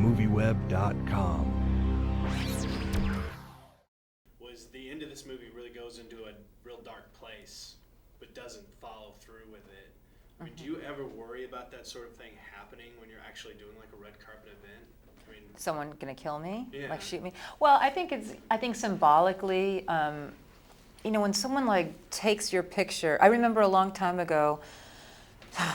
MovieWeb.com. Was the end of this movie really goes into a real dark place, but doesn't follow through with it. I mean, do you ever worry about that sort of thing happening when you're actually doing like a red carpet event? I mean, someone gonna kill me, Yeah. like shoot me. Well, I think symbolically, when someone like takes your picture. I remember a long time ago.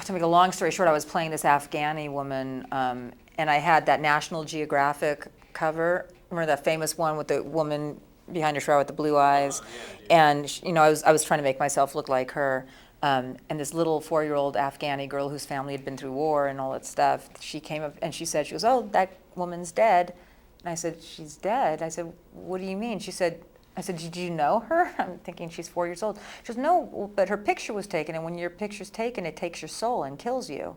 To make a long story short, I was playing this Afghani woman, and I had that National Geographic cover. Remember that famous one with the woman behind her shroud with the blue eyes? And I was trying to make myself look like her. And this little 4-year-old Afghani girl whose family had been through war and all that stuff, she came up and she said, "Oh, that woman's dead." And I said, "She's dead?" I said, "What do you mean?" I said, "Did you know her?" I'm thinking she's 4 years old. She goes, "No, but her picture was taken, and when your picture's taken, it takes your soul and kills you."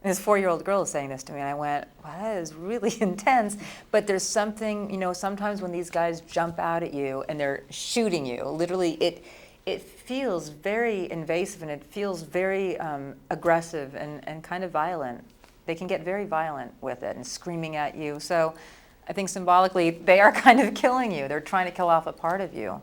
And this 4-year-old girl is saying this to me, and I went, "Wow, that is really intense." But there's something, sometimes when these guys jump out at you and they're shooting you, literally, it feels very invasive and it feels very aggressive and kind of violent. They can get very violent with it and screaming at you. So I think symbolically, they are kind of killing you. They're trying to kill off a part of you.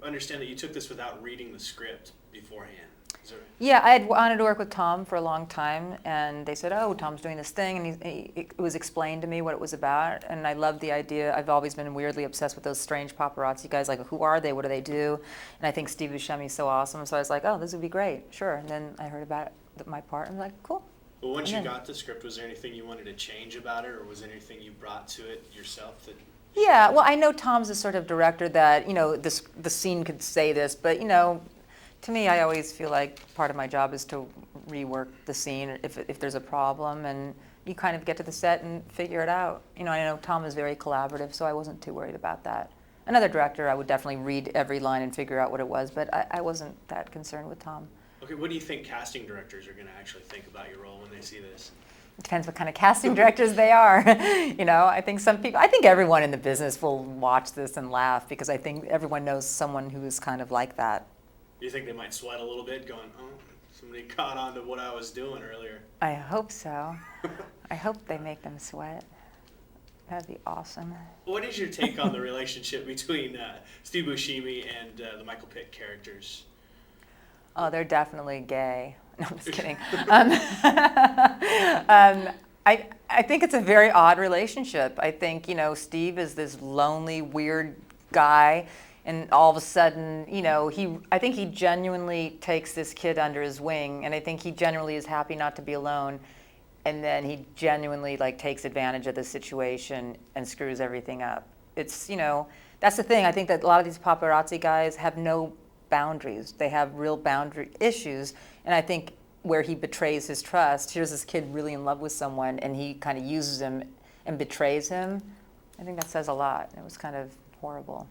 I understand that you took this without reading the script beforehand. Is that right? Yeah, I had wanted to work with Tom for a long time, and they said, "Oh, Tom's doing this thing," and it was explained to me what it was about, and I loved the idea. I've always been weirdly obsessed with those strange paparazzi guys, like, who are they, what do they do? And I think Steve Buscemi is so awesome, so I was like, oh, this would be great, sure. And then I heard about it, my part, and I was like, cool. But once you got the script, was there anything you wanted to change about it, or was there anything you brought to it yourself that... Yeah, well, I know Tom's the sort of director that, the scene could say this, but, to me, I always feel like part of my job is to rework the scene if there's a problem, and you kind of get to the set and figure it out. I know Tom is very collaborative, so I wasn't too worried about that. Another director, I would definitely read every line and figure out what it was, but I wasn't that concerned with Tom. Okay, what do you think casting directors are going to actually think about your role when they see this? It depends what kind of casting directors they are. I think everyone in the business will watch this and laugh because I think everyone knows someone who is kind of like that. Do you think they might sweat a little bit going, oh, somebody caught on to what I was doing earlier? I hope so. I hope they make them sweat. That'd be awesome. What is your take on the relationship between Steve Buscemi and the Michael Pitt characters? Oh, they're definitely gay. No, I'm just kidding. I think it's a very odd relationship. I think, Steve is this lonely, weird guy, and all of a sudden, I think he genuinely takes this kid under his wing, and I think he genuinely is happy not to be alone, and then he genuinely, takes advantage of the situation and screws everything up. It's, that's the thing. I think that a lot of these paparazzi guys have no boundaries. They have real boundary issues, and I think where he betrays his trust, here's this kid really in love with someone, and he kind of uses him and betrays him. I think that says a lot. It was kind of horrible.